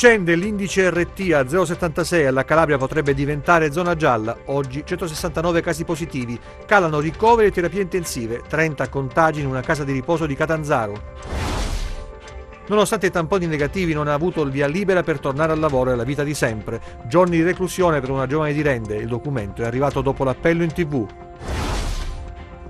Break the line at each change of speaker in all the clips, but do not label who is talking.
Scende l'indice RT a 0,76, alla Calabria potrebbe diventare zona gialla. Oggi 169 casi positivi, calano ricoveri e terapie intensive, 30 contagi in una casa di riposo di Catanzaro. Nonostante i tamponi negativi non ha avuto il via libera per tornare al lavoro e alla vita di sempre. Giorni di reclusione per una giovane di Rende, il documento è arrivato dopo l'appello in TV.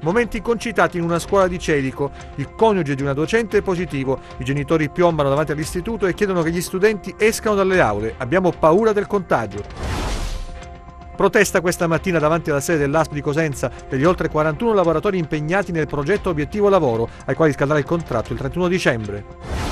Momenti concitati in una scuola di Celico, il coniuge di una docente è positivo, i genitori piombano davanti all'istituto e chiedono che gli studenti escano dalle aule, abbiamo paura del contagio. Protesta questa mattina davanti alla sede dell'ASP di Cosenza per gli oltre 41 lavoratori impegnati nel progetto Obiettivo Lavoro, ai quali scadrà il contratto il 31 dicembre.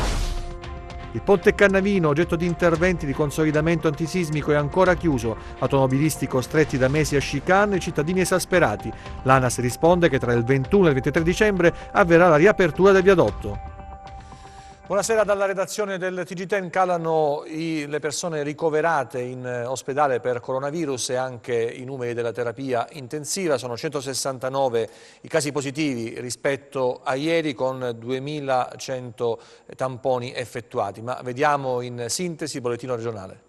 Il ponte Cannavino, oggetto di interventi di consolidamento antisismico, è ancora chiuso. Automobilisti costretti da mesi a chicane e cittadini esasperati. L'ANAS risponde che tra il 21 e il 23 dicembre avverrà la riapertura del viadotto. Buonasera dalla redazione del TG10. Calano le persone ricoverate in ospedale per coronavirus e anche i numeri della terapia intensiva. Sono 169 i casi positivi rispetto a ieri, con 2100 tamponi effettuati. Ma vediamo in sintesi il bollettino regionale.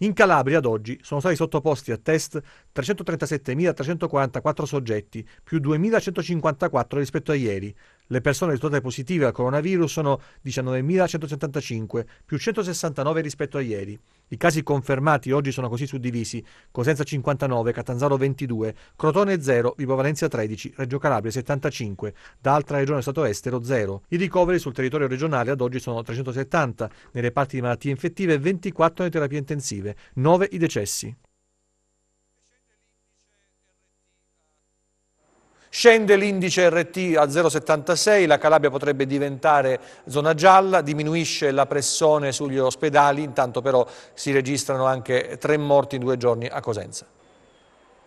In Calabria ad oggi sono stati sottoposti a test 337.344 soggetti, più 2.154 rispetto a ieri. Le persone risultate positive al coronavirus sono 19.175, più 169 rispetto a ieri. I casi confermati oggi sono così suddivisi: Cosenza 59, Catanzaro 22, Crotone 0, Vibo Valentia 13, Reggio Calabria 75, da altra regione stato estero 0. I ricoveri sul territorio regionale ad oggi sono 370, nei reparti di malattie infettive e 24 nelle terapie intensive, 9 i decessi. Scende l'indice RT a 0,76, la Calabria potrebbe diventare zona gialla, diminuisce la pressione sugli ospedali, intanto però si registrano anche 3 morti in 2 giorni a Cosenza.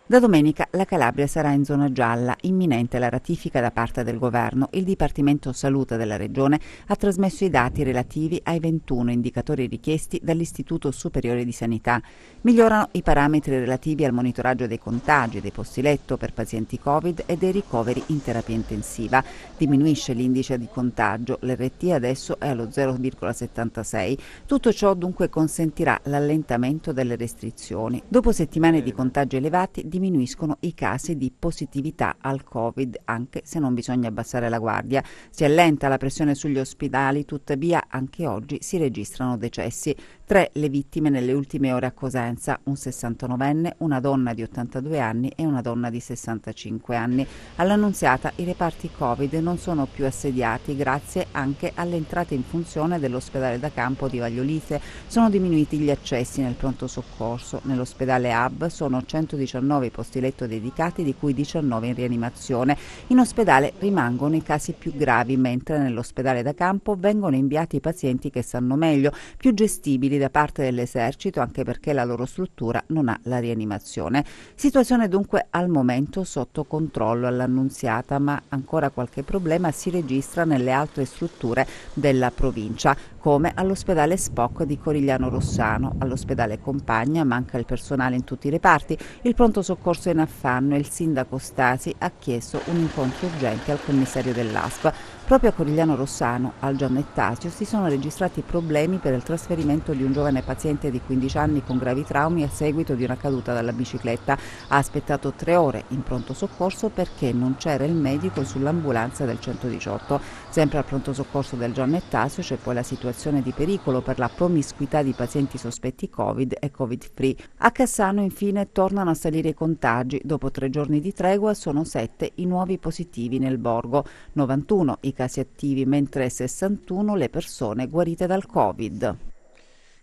Da domenica la Calabria sarà in zona gialla, imminente la ratifica da parte del governo. Il Dipartimento Salute della Regione ha trasmesso i dati relativi ai 21 indicatori richiesti dall'Istituto Superiore di Sanità. Migliorano i parametri relativi al monitoraggio dei contagi, dei posti letto per pazienti Covid e dei ricoveri in terapia intensiva. Diminuisce l'indice di contagio, l'RT adesso è allo 0,76. Tutto ciò dunque consentirà l'allentamento delle restrizioni. Dopo settimane di contagi elevati, diminuiscono i casi di positività al Covid, anche se non bisogna abbassare la guardia. Si allenta la pressione sugli ospedali, tuttavia anche oggi si registrano decessi. 3 le vittime nelle ultime ore a Cosenza, un 69enne, una donna di 82 anni e una donna di 65 anni. All'Annunziata i reparti Covid non sono più assediati grazie anche all'entrata in funzione dell'ospedale da campo di Vagliolise. Sono diminuiti gli accessi nel pronto soccorso. Nell'ospedale Hub sono 119 i posti letto dedicati, di cui 19 in rianimazione. In ospedale rimangono i casi più gravi, mentre nell'ospedale da campo vengono inviati i pazienti che stanno meglio, più gestibili da parte dell'esercito, anche perché la loro struttura non ha la rianimazione. Situazione dunque al momento sotto controllo all'Annunziata, ma ancora qualche problema si registra nelle altre strutture della provincia, come all'ospedale Spock di Corigliano Rossano. All'ospedale Compagna manca il personale in tutti i reparti, il pronto soccorso è in affanno e il sindaco Stasi ha chiesto un incontro urgente al commissario dell'ASP. Proprio a Corigliano Rossano, al Giannettasio, si sono registrati problemi per il trasferimento di un giovane paziente di 15 anni con gravi traumi a seguito di una caduta dalla bicicletta. Ha aspettato 3 ore in pronto soccorso perché non c'era il medico sull'ambulanza del 118. Sempre al pronto soccorso del Giannettasio c'è poi la situazione di pericolo per la promiscuità di pazienti sospetti Covid e Covid-free. A Cassano infine tornano a salire i contagi. Dopo 3 giorni di tregua sono 7 i nuovi positivi nel borgo, 91 i casi attivi, mentre 61 le persone guarite dal Covid.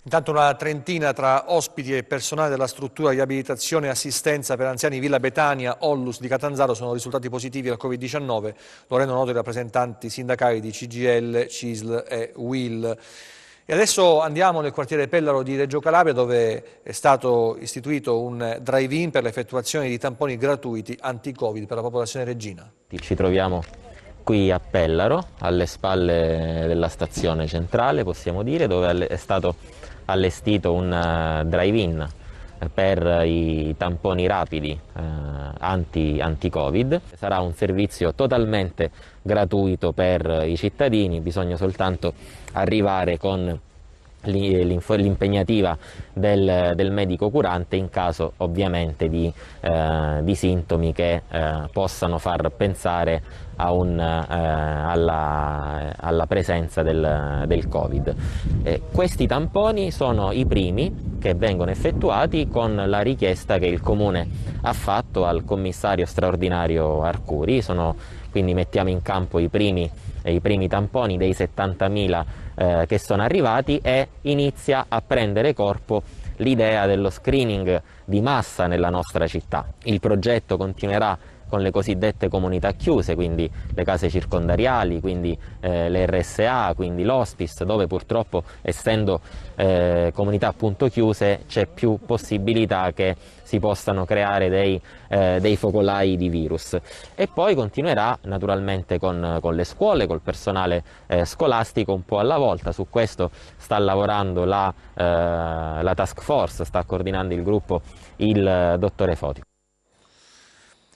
Intanto una trentina tra ospiti e personale della struttura di abilitazione e assistenza per anziani Villa Betania, Ollus di Catanzaro sono risultati positivi al Covid-19, lo rendono noto i rappresentanti sindacali di CGIL, CISL e UIL. E adesso andiamo nel quartiere Pellaro di Reggio Calabria, dove è stato istituito un drive-in per l'effettuazione di tamponi gratuiti anti-Covid per la popolazione reggina.
Ci troviamo qui a Pellaro, alle spalle della stazione centrale, possiamo dire, dove è stato allestito un drive-in per i tamponi rapidi anti-Covid. Sarà un servizio totalmente gratuito per i cittadini, bisogna soltanto arrivare con l'impegnativa del medico curante in caso ovviamente di sintomi che possano far pensare alla presenza del Covid. Questi tamponi sono i primi che vengono effettuati con la richiesta che il Comune ha fatto al commissario straordinario Arcuri. Quindi mettiamo in campo i primi tamponi dei 70.000 che sono arrivati, e inizia a prendere corpo l'idea dello screening di massa nella nostra città. Il progetto continuerà con le cosiddette comunità chiuse, quindi le case circondariali, quindi le RSA, quindi l'hospice, dove purtroppo, essendo comunità appunto chiuse, c'è più possibilità che si possano creare dei focolai di virus. E poi continuerà naturalmente con le scuole, col personale scolastico, un po' alla volta. Su questo sta lavorando la task force, sta coordinando il gruppo il dottore Foti.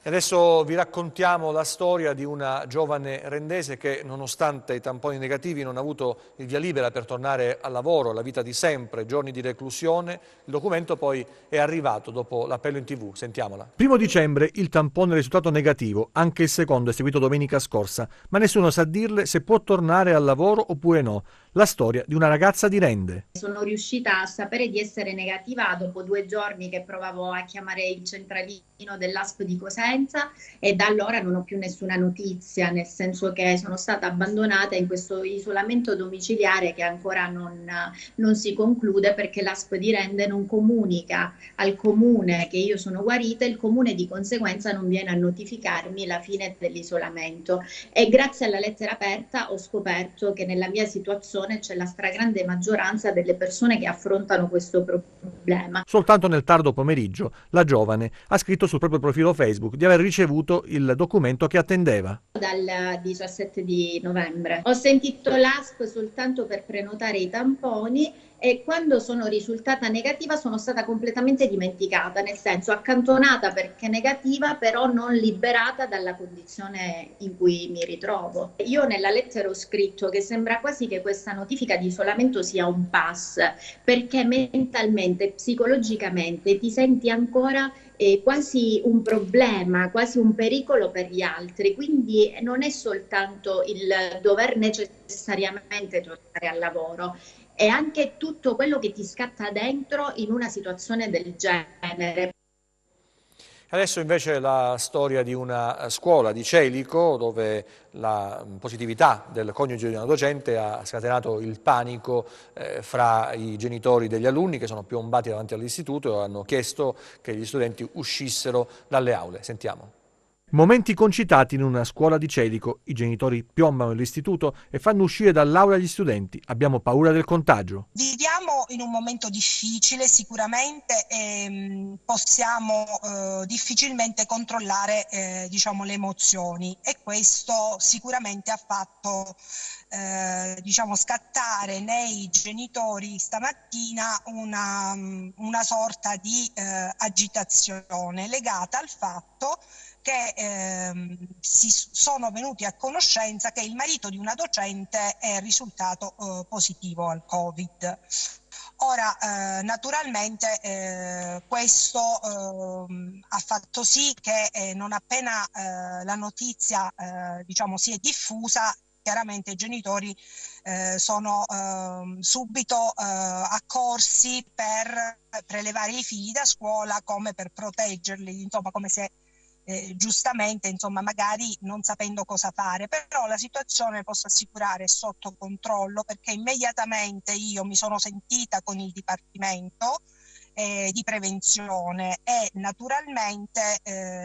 E adesso vi raccontiamo la storia di una giovane rendese che, nonostante i tamponi negativi, non ha avuto il via libera per tornare al lavoro, alla vita di sempre, giorni di reclusione. Il documento poi è arrivato dopo l'appello in TV. Sentiamola. 1° dicembre il tampone è risultato negativo, anche il secondo è seguito domenica scorsa, ma nessuno sa dirle se può tornare al lavoro oppure no. La storia di una ragazza di Rende.
Sono riuscita a sapere di essere negativa dopo 2 giorni che provavo a chiamare il centralino dell'ASP di Cosenza, e da allora non ho più nessuna notizia, nel senso che sono stata abbandonata in questo isolamento domiciliare che ancora non si conclude, perché l'ASP di Rende non comunica al comune che io sono guarita, e il comune di conseguenza non viene a notificarmi la fine dell'isolamento. E grazie alla lettera aperta ho scoperto che nella mia situazione c'è la stragrande maggioranza delle persone che affrontano questo problema.
Soltanto nel tardo pomeriggio la giovane ha scritto sul proprio profilo Facebook di aver ricevuto il documento che attendeva.
Dal 17 di novembre ho sentito l'ASP soltanto per prenotare i tamponi, e quando sono risultata negativa sono stata completamente dimenticata, nel senso accantonata perché negativa, però non liberata dalla condizione in cui mi ritrovo. Io nella lettera ho scritto che sembra quasi che questa notifica di isolamento sia un pass, perché mentalmente, psicologicamente ti senti ancora quasi un problema, quasi un pericolo per gli altri. Quindi non è soltanto il dover necessariamente tornare al lavoro, è anche tutto quello che ti scatta dentro in una situazione del genere.
Adesso invece la storia di una scuola di Celico, dove la positività del coniuge di una docente ha scatenato il panico fra i genitori degli alunni, che sono piombati davanti all'istituto e hanno chiesto che gli studenti uscissero dalle aule. Sentiamo. Momenti concitati in una scuola di Celico. I genitori piombano l'istituto e fanno uscire dall'aula gli studenti. Abbiamo paura del contagio.
Viviamo in un momento difficile sicuramente, e possiamo difficilmente controllare diciamo, le emozioni, e questo sicuramente ha fatto diciamo, scattare nei genitori stamattina una sorta di agitazione legata al fatto che si sono venuti a conoscenza che il marito di una docente è risultato positivo al Covid. Ora, naturalmente questo ha fatto sì che non appena la notizia diciamo, si è diffusa, chiaramente i genitori sono subito accorsi per prelevare i figli da scuola, come per proteggerli, insomma, come se giustamente, insomma, magari non sapendo cosa fare. Però la situazione, posso assicurare, è sotto controllo, perché immediatamente io mi sono sentita con il Dipartimento di prevenzione, e naturalmente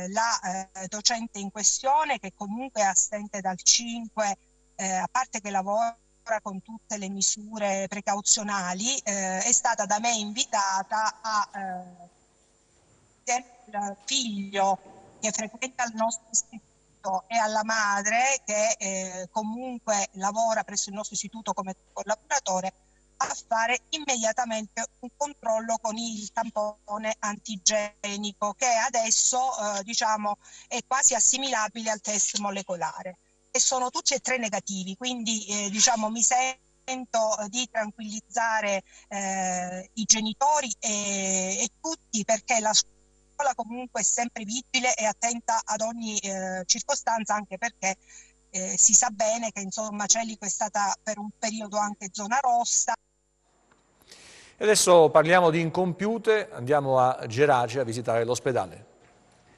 la docente in questione, che comunque è assente dal 5, a parte che lavora con tutte le misure precauzionali, è stata da me invitata a il figlio che frequenta il nostro istituto e alla madre che comunque lavora presso il nostro istituto come collaboratore, a fare immediatamente un controllo con il tampone antigenico, che adesso diciamo è quasi assimilabile al test molecolare, e sono tutti e 3 negativi, quindi diciamo mi sento di tranquillizzare i genitori e tutti, perché la scuola comunque è sempre vigile e attenta ad ogni circostanza, anche perché si sa bene che insomma Celico è stata per un periodo anche zona rossa.
E adesso parliamo di incompiute, andiamo a Gerace a visitare l'ospedale.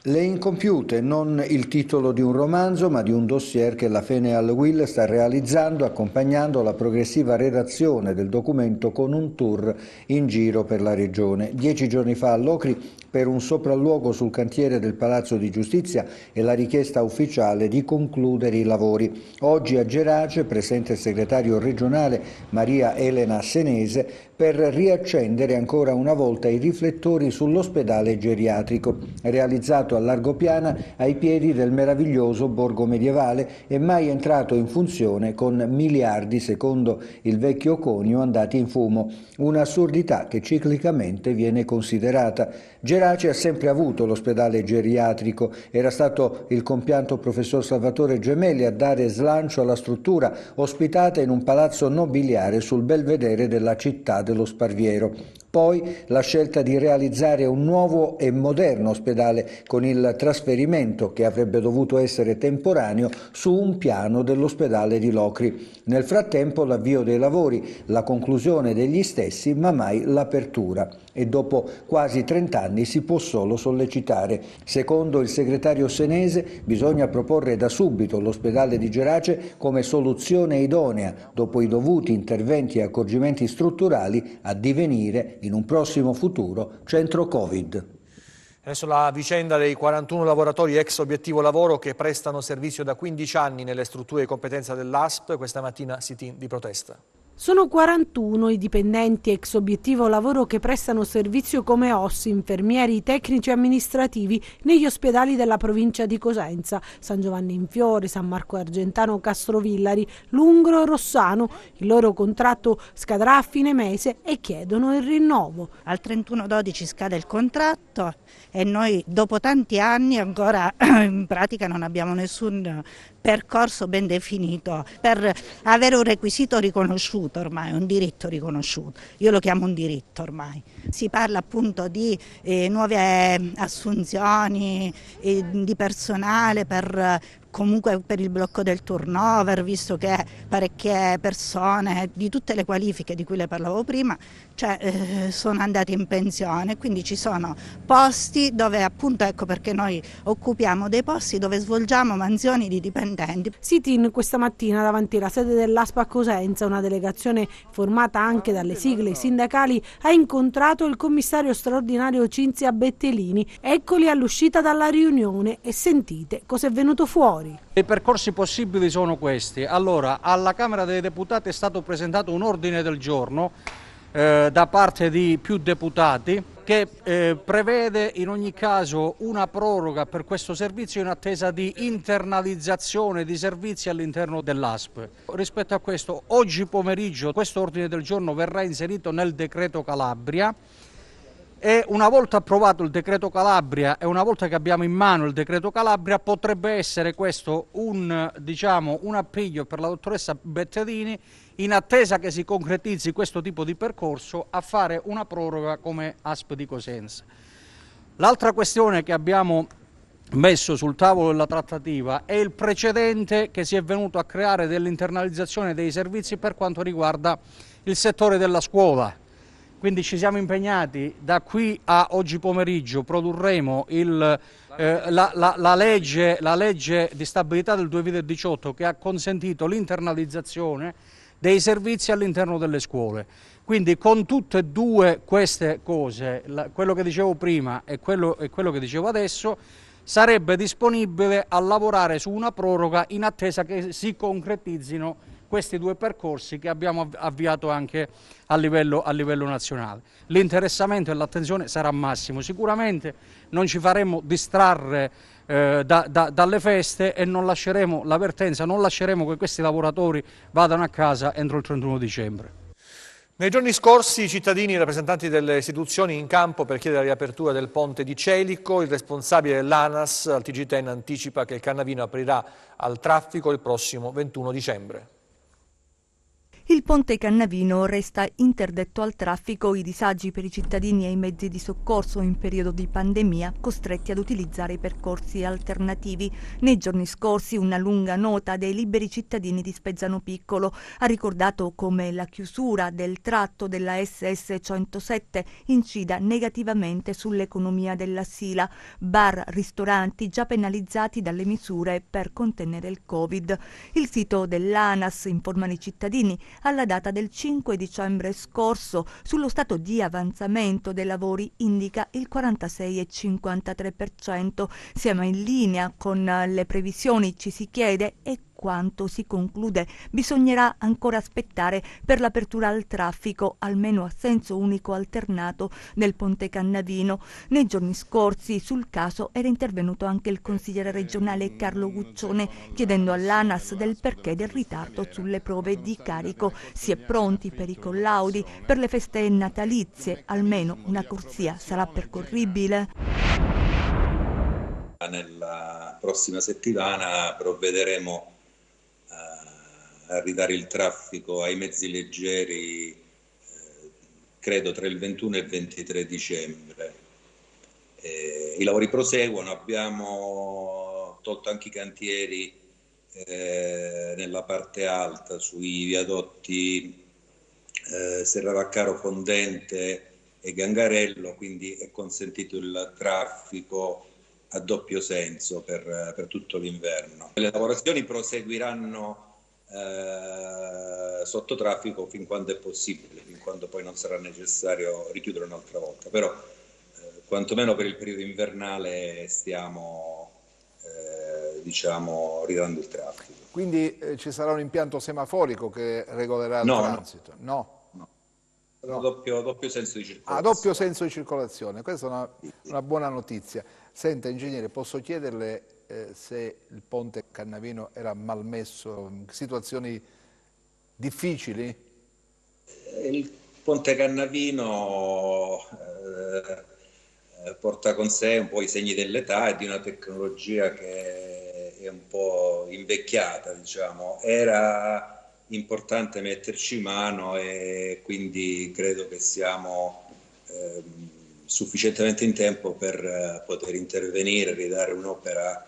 Le incompiute, non il titolo di un romanzo, ma di un dossier che la Feneal Will sta realizzando, accompagnando la progressiva redazione del documento con un tour in giro per la regione. 10 giorni fa a Locri, per un sopralluogo sul cantiere del Palazzo di Giustizia e la richiesta ufficiale di concludere i lavori. Oggi a Gerace, presente il segretario regionale Maria Elena Senese, per riaccendere ancora una volta i riflettori sull'ospedale geriatrico, realizzato a Largopiana ai piedi del meraviglioso borgo medievale e mai entrato in funzione con miliardi, secondo il vecchio conio, andati in fumo. Un'assurdità che ciclicamente viene considerata. Gerace ha sempre avuto l'ospedale geriatrico, era stato il compianto professor Salvatore Gemelli a dare slancio alla struttura, ospitata in un palazzo nobiliare sul belvedere della città dello Sparviero. Poi la scelta di realizzare un nuovo e moderno ospedale con il trasferimento, che avrebbe dovuto essere temporaneo, su un piano dell'ospedale di Locri. Nel frattempo l'avvio dei lavori, la conclusione degli stessi, ma mai l'apertura. E dopo quasi 30 anni si può solo sollecitare. Secondo il segretario Senese bisogna proporre da subito l'ospedale di Gerace come soluzione idonea, dopo i dovuti interventi e accorgimenti strutturali, a divenire in un prossimo futuro centro Covid.
Adesso la vicenda dei 41 lavoratori ex obiettivo lavoro che prestano servizio da 15 anni nelle strutture di competenza dell'ASP, questa mattina sit-in di protesta.
Sono 41 i dipendenti ex obiettivo lavoro che prestano servizio come OSS, infermieri, tecnici amministrativi negli ospedali della provincia di Cosenza, San Giovanni in Fiore, San Marco Argentano, Castrovillari, Lungro, Rossano. Il loro contratto scadrà a fine mese e chiedono il rinnovo.
Al 31/12 scade il contratto e noi dopo tanti anni ancora in pratica non abbiamo nessun percorso ben definito per avere un requisito riconosciuto ormai, un diritto riconosciuto. Io lo chiamo un diritto ormai. Si parla appunto di nuove assunzioni di personale comunque per il blocco del turnover, visto che parecchie persone di tutte le qualifiche di cui le parlavo prima sono andate in pensione, quindi ci sono posti dove appunto, ecco perché noi occupiamo dei posti dove svolgiamo mansioni di dipendenti.
Sit-in questa mattina davanti alla sede dell'ASP a Cosenza, una delegazione formata anche dalle sigle sindacali ha incontrato il commissario straordinario Cinzia Bettelini. Eccoli all'uscita dalla riunione e sentite cosa è venuto fuori.
I percorsi possibili sono questi. Allora, alla Camera dei Deputati è stato presentato un ordine del giorno da parte di più deputati che prevede in ogni caso una proroga per questo servizio in attesa di internalizzazione di servizi all'interno dell'ASP. Rispetto a questo, oggi pomeriggio questo ordine del giorno verrà inserito nel decreto Calabria. E una volta approvato il decreto Calabria e una volta che abbiamo in mano il decreto Calabria, potrebbe essere questo un appiglio per la dottoressa Bettelini, in attesa che si concretizzi questo tipo di percorso, a fare una proroga come ASP di Cosenza. L'altra questione che abbiamo messo sul tavolo della trattativa è il precedente che si è venuto a creare dell'internalizzazione dei servizi per quanto riguarda il settore della scuola. Quindi ci siamo impegnati, da qui a oggi pomeriggio produrremo la legge di stabilità del 2018 che ha consentito l'internalizzazione dei servizi all'interno delle scuole. Quindi con tutte e due queste cose, quello che dicevo prima e quello che dicevo adesso, sarebbe disponibile a lavorare su una proroga in attesa che si concretizzino questi due percorsi che abbiamo avviato anche a livello nazionale. L'interessamento e l'attenzione sarà massimo, sicuramente non ci faremo distrarre dalle feste e non lasceremo la vertenza, non lasceremo che questi lavoratori vadano a casa entro il 31 dicembre.
Nei giorni scorsi i cittadini e i rappresentanti delle istituzioni in campo per chiedere la riapertura del ponte di Celico. Il responsabile dell'ANAS al TG10 anticipa che il Carnavino aprirà al traffico il prossimo 21 dicembre.
Il
Il ponte Cannavino resta interdetto al traffico, i disagi per i cittadini e i mezzi di soccorso in periodo di pandemia costretti ad utilizzare i percorsi alternativi. Nei giorni scorsi una lunga nota dei liberi cittadini di Spezzano Piccolo ha ricordato come la chiusura del tratto della SS 107 incida negativamente sull'economia della Sila, bar, ristoranti già penalizzati dalle misure per contenere il Covid. Il sito dell'ANAS informano i cittadini alla data del 5 dicembre scorso sullo stato di avanzamento dei lavori indica il 46,53%. Siamo in linea con le previsioni, ci si chiede, e quanto si conclude. Bisognerà ancora aspettare per l'apertura al traffico, almeno a senso unico alternato, del ponte Cannavino. Nei giorni scorsi sul caso era intervenuto anche il consigliere regionale Carlo Guccione, chiedendo all'ANAS del perché del ritardo sulle prove di carico. Si è pronti per i collaudi, per le feste natalizie, almeno una corsia sarà percorribile.
Nella prossima settimana provvederemo a ridare il traffico ai mezzi leggeri, credo tra il 21 e il 23 dicembre. I lavori proseguono, abbiamo tolto anche i cantieri nella parte alta, sui viadotti Serravaccaro, Fondente e Gangarello, quindi è consentito il traffico a doppio senso per tutto l'inverno. Le lavorazioni proseguiranno sotto traffico fin quando è possibile, fin quando poi non sarà necessario richiudere un'altra volta, però quantomeno per il periodo invernale stiamo ridando il traffico.
Quindi ci sarà un impianto semaforico che regolerà il transito? No.
Doppio senso di circolazione.
Doppio senso di circolazione, questa è una buona notizia. Senta, ingegnere, posso chiederle se il ponte Cannavino era malmesso, in situazioni difficili?
Il ponte Cannavino porta con sé un po' i segni dell'età e di una tecnologia che è un po' invecchiata, diciamo. Era importante metterci mano e quindi credo che siamo sufficientemente in tempo per poter intervenire, ridare un'opera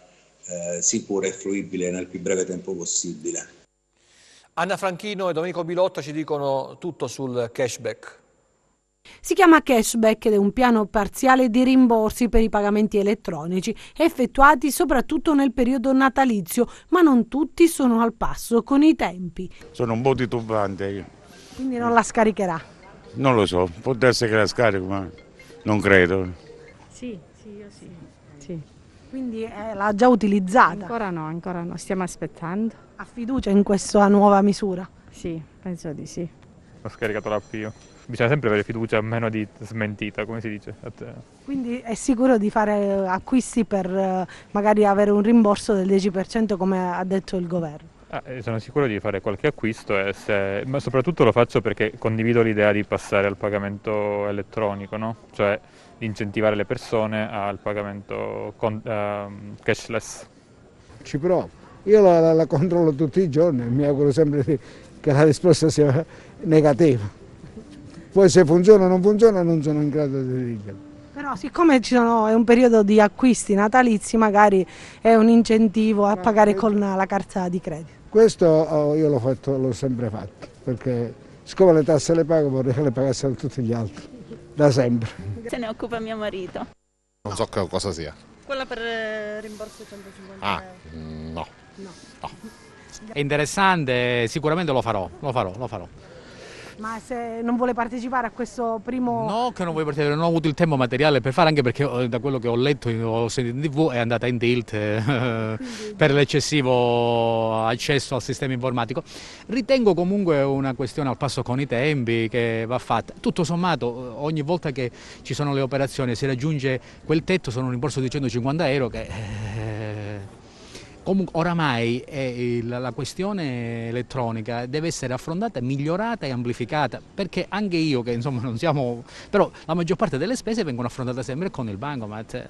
sicura e fruibile nel più breve tempo possibile.
Anna Franchino e Domenico Bilotta ci dicono tutto sul cashback.
Si chiama cashback ed è un piano parziale di rimborsi per i pagamenti elettronici effettuati soprattutto nel periodo natalizio, ma non tutti sono al passo con i tempi.
Sono un po' titubante io.
Quindi non la scaricherà?
Non lo so, può essere che la scarico, ma non credo.
Sì, io sì.
Quindi l'ha già utilizzata?
Ancora no, stiamo aspettando.
Ha fiducia in questa nuova misura?
Sì, penso di sì.
Ho scaricato l'app io. Bisogna sempre avere fiducia, a meno di smentita, come si dice.
Quindi è sicuro di fare acquisti per magari avere un rimborso del 10% come ha detto il governo?
Sono sicuro di fare qualche acquisto, ma soprattutto lo faccio perché condivido l'idea di passare al pagamento elettronico, no? Cioè di incentivare le persone al pagamento cashless.
Ci provo, io la controllo tutti i giorni e mi auguro sempre che la risposta sia negativa. Poi se funziona o non funziona non sono in grado di dirlo.
Però siccome è un periodo di acquisti natalizi, magari è un incentivo a pagare con la carta di credito.
Questo io l'ho sempre fatto, perché siccome le tasse le pago vorrei che le pagassero tutti gli altri, da sempre.
Se ne occupa mio marito.
Non so cosa sia.
Quella per rimborso 150 euro.
No.
È interessante, sicuramente lo farò.
Ma se non vuole partecipare a questo primo...
No, che non voglio partecipare, non ho avuto il tempo materiale per fare, anche perché da quello che ho letto ho sentito in TV è andata in tilt per l'eccessivo accesso al sistema informatico. Ritengo comunque una questione al passo con i tempi che va fatta. Tutto sommato, ogni volta che ci sono le operazioni si raggiunge quel tetto, sono un rimborso di 150 euro che... Comunque oramai la questione elettronica deve essere affrontata, migliorata e amplificata, perché anche io che insomma non siamo, però la maggior parte delle spese vengono affrontate sempre con il bancomat,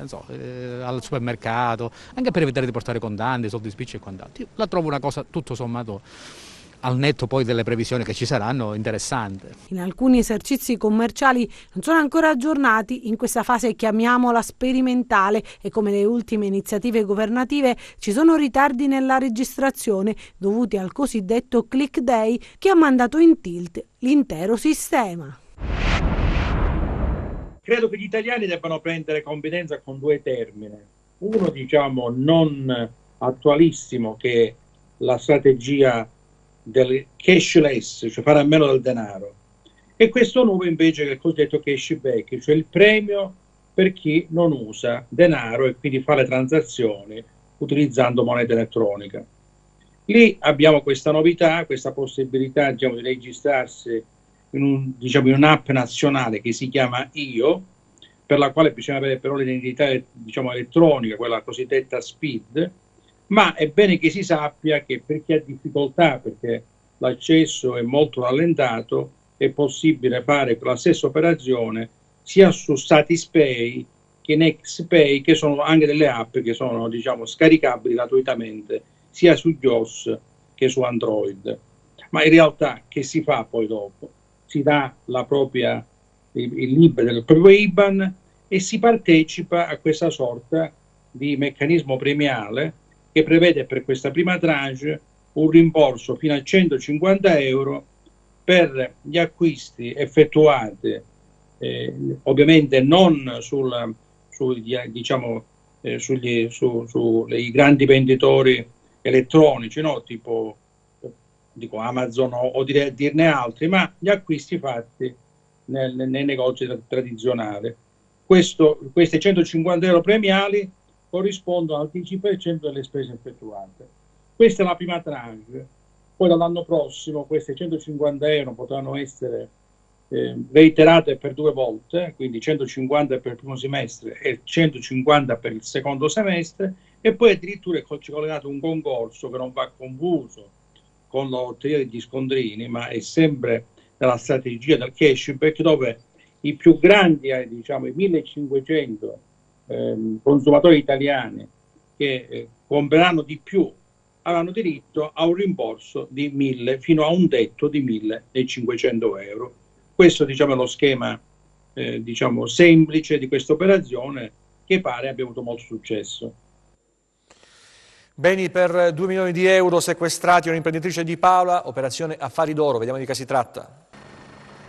al supermercato, anche per evitare di portare contanti, soldi spicci e quant'altro. Io la trovo una cosa tutto sommato al netto poi delle previsioni che ci saranno, interessante.
In alcuni esercizi commerciali non sono ancora aggiornati, in questa fase chiamiamola sperimentale, e come le ultime iniziative governative ci sono ritardi nella registrazione dovuti al cosiddetto click day che ha mandato in tilt l'intero sistema.
Credo che gli italiani debbano prendere confidenza con due termini. Uno, diciamo, non attualissimo, che è la strategia del cashless, cioè fare a meno del denaro, e questo nuovo invece che è il cosiddetto cashback, cioè il premio per chi non usa denaro e quindi fa le transazioni utilizzando moneta elettronica. Lì abbiamo questa novità, questa possibilità, diciamo, di registrarsi in un'app nazionale che si chiama IO, per la quale bisogna avere però l'identità, diciamo, elettronica, quella cosiddetta SPID, ma è bene che si sappia che per chi ha difficoltà, perché l'accesso è molto rallentato, è possibile fare la stessa operazione sia su Satispay che NextPay, che sono anche delle app che sono, diciamo, scaricabili gratuitamente sia su iOS che su Android. Ma in realtà che si fa poi dopo? Si dà il libro del proprio IBAN e si partecipa a questa sorta di meccanismo premiale che prevede per questa prima tranche un rimborso fino a 150 euro per gli acquisti effettuati, ovviamente non sui grandi venditori elettronici, no? Tipo Amazon o dirne altri, ma gli acquisti fatti nei negozi tradizionali. Questi 150 euro premiali corrispondono al 10% delle spese effettuate. Questa è la prima tranche. Poi dall'anno prossimo queste 150 euro potranno essere reiterate per 2 volte, quindi 150 per il primo semestre e 150 per il secondo semestre, e poi addirittura è collegato un concorso che non va confuso con la lotteria degli scontrini, ma è sempre nella strategia del cashback, dove i più grandi, diciamo i 1500 consumatori italiani che compreranno di più avranno diritto a un rimborso di 1000 fino a un tetto di 1500 euro. Questo, diciamo, è lo schema diciamo semplice di questa operazione, che pare abbia avuto molto successo.
Beni per 2 milioni di euro sequestrati a un'imprenditrice di Paola, operazione Affari d'Oro, vediamo di che si tratta.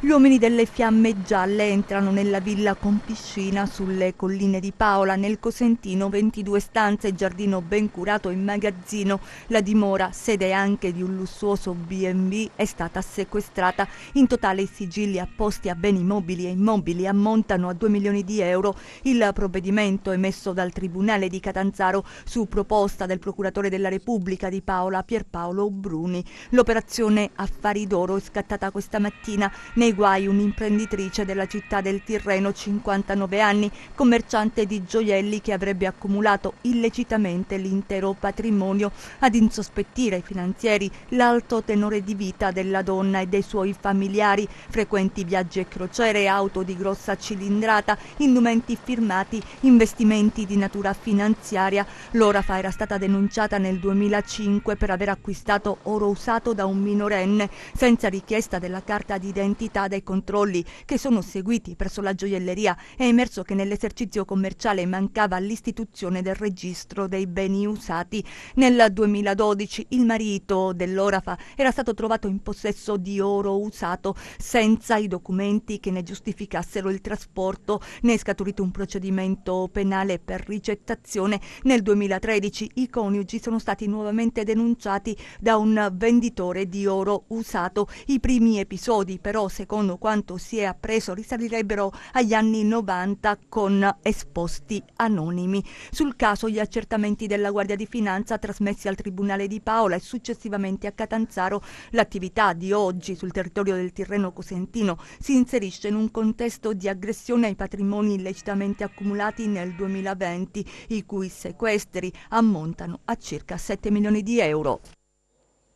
Gli uomini delle Fiamme Gialle entrano nella villa con piscina sulle colline di Paola, nel Cosentino, 22 stanze, giardino ben curato e magazzino. La dimora, sede anche di un lussuoso B&B, è stata sequestrata. In totale i sigilli apposti a beni mobili e immobili ammontano a 2 milioni di euro. Il provvedimento emesso dal Tribunale di Catanzaro su proposta del procuratore della Repubblica di Paola, Pierpaolo Bruni. L'operazione Affari d'Oro è scattata questa mattina. Nei guai un'imprenditrice della città del Tirreno, 59 anni, commerciante di gioielli, che avrebbe accumulato illecitamente l'intero patrimonio. Ad insospettire i finanzieri l'alto tenore di vita della donna e dei suoi familiari, frequenti viaggi e crociere, auto di grossa cilindrata, indumenti firmati, investimenti di natura finanziaria. L'Orafa era stata denunciata nel 2005 per aver acquistato oro usato da un minorenne senza richiesta della carta d'identità. Dai controlli che sono seguiti presso la gioielleria è emerso che nell'esercizio commerciale mancava l'istituzione del registro dei beni usati. Nel 2012 il marito dell'Orafa era stato trovato in possesso di oro usato senza i documenti che ne giustificassero il trasporto. Ne è scaturito un procedimento penale per ricettazione. Nel 2013 i coniugi sono stati nuovamente denunciati da un venditore di oro usato. I primi episodi, però, secondo quanto si è appreso, risalirebbero agli anni 90 con esposti anonimi. Sul caso gli accertamenti della Guardia di Finanza trasmessi al Tribunale di Paola e successivamente a Catanzaro. L'attività di oggi sul territorio del Tirreno Cosentino si inserisce in un contesto di aggressione ai patrimoni illecitamente accumulati nel 2020, i cui sequestri ammontano a circa 7 milioni di euro.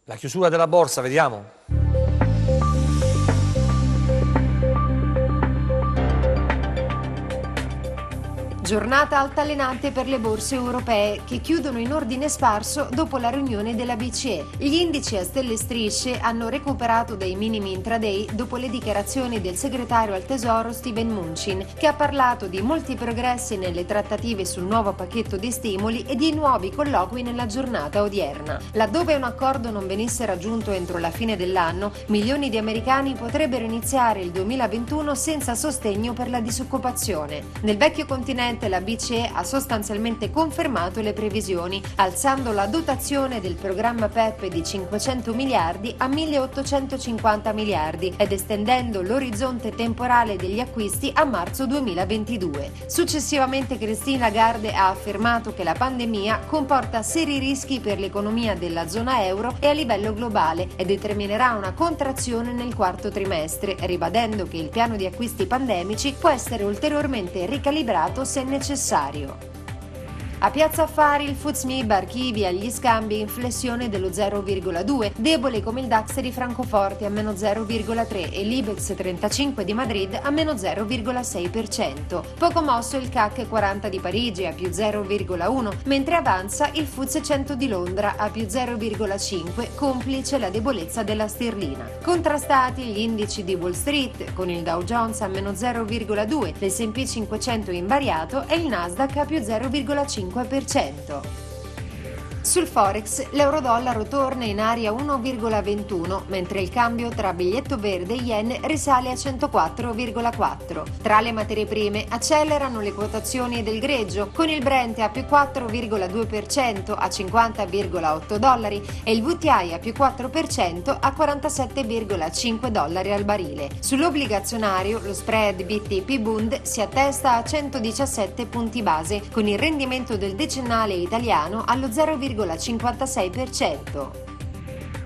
La chiusura della borsa, vediamo.
Giornata altalenante per le borse europee che chiudono in ordine sparso dopo la riunione della BCE. Gli indici a stelle e strisce hanno recuperato dai minimi intraday dopo le dichiarazioni del segretario al Tesoro Steven Mnuchin, che ha parlato di molti progressi nelle trattative sul nuovo pacchetto di stimoli e di nuovi colloqui nella giornata odierna. Laddove un accordo non venisse raggiunto entro la fine dell'anno, milioni di americani potrebbero iniziare il 2021 senza sostegno per la disoccupazione. Nel vecchio continente la BCE ha sostanzialmente confermato le previsioni, alzando la dotazione del programma PEPP di 500 miliardi a 1.850 miliardi ed estendendo l'orizzonte temporale degli acquisti a marzo 2022. Successivamente Christine Lagarde ha affermato che la pandemia comporta seri rischi per l'economia della zona euro e a livello globale e determinerà una contrazione nel quarto trimestre, ribadendo che il piano di acquisti pandemici può essere ulteriormente ricalibrato se necessario. A Piazza Affari il FTSE MIB archivia gli scambi in flessione dello 0,2, debole come il DAX di Francoforte a meno 0,3 e l'Ibex 35 di Madrid a meno 0,6%. Poco mosso il CAC 40 di Parigi a più 0,1, mentre avanza il FTSE 100 di Londra a più 0,5, complice la debolezza della sterlina. Contrastati gli indici di Wall Street, con il Dow Jones a meno 0,2, l'S&P 500 invariato e il Nasdaq a più 0,5%. Sul Forex l'euro-dollaro torna in area 1,21, mentre il cambio tra biglietto verde e yen risale a 104,4. Tra le materie prime accelerano le quotazioni del greggio, con il Brent a più 4,2% a 50,8 dollari e il WTI a più 4% a 47,5 dollari al barile. Sull'obbligazionario lo spread BTP Bund si attesta a 117 punti base, con il rendimento del decennale italiano allo 0,56%.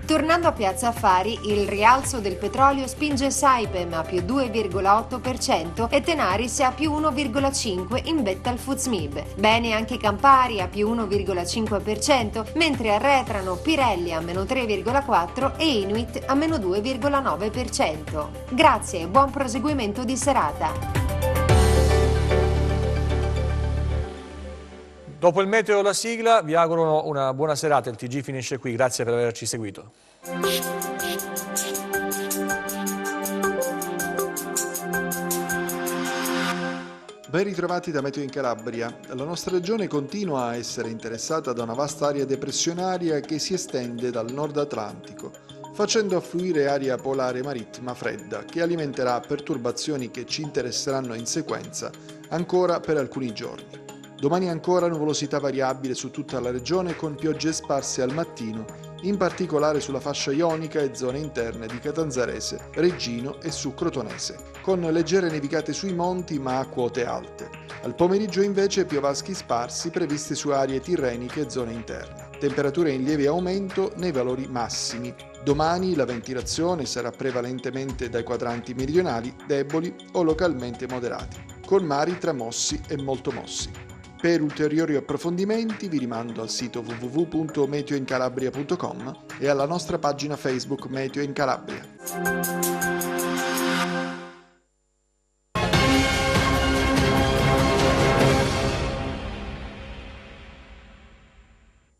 Tornando a Piazza Affari, il rialzo del petrolio spinge Saipem a più 2,8% e Tenaris a più 1,5% in vetta al FTSE MIB. Bene anche Campari a più 1,5%, mentre arretrano Pirelli a meno 3,4% e Inuit a meno 2,9%. Grazie e buon proseguimento di serata.
Dopo il meteo e la sigla vi auguro una buona serata, il TG finisce qui, grazie per averci seguito.
Ben ritrovati da Meteo in Calabria. La nostra regione continua a essere interessata da una vasta area depressionaria che si estende dal nord Atlantico, facendo affluire aria polare marittima fredda che alimenterà perturbazioni che ci interesseranno in sequenza ancora per alcuni giorni. Domani ancora nuvolosità variabile su tutta la regione con piogge sparse al mattino, in particolare sulla fascia ionica e zone interne di Catanzarese, Reggino e su Crotonese, con leggere nevicate sui monti ma a quote alte. Al pomeriggio invece piovaschi sparsi previsti su aree tirreniche e zone interne. Temperature in lieve aumento nei valori massimi. Domani la ventilazione sarà prevalentemente dai quadranti meridionali, deboli o localmente moderati, con mari tra mossi e molto mossi. Per ulteriori approfondimenti vi rimando al sito www.meteoincalabria.com e alla nostra pagina Facebook Meteo in Calabria.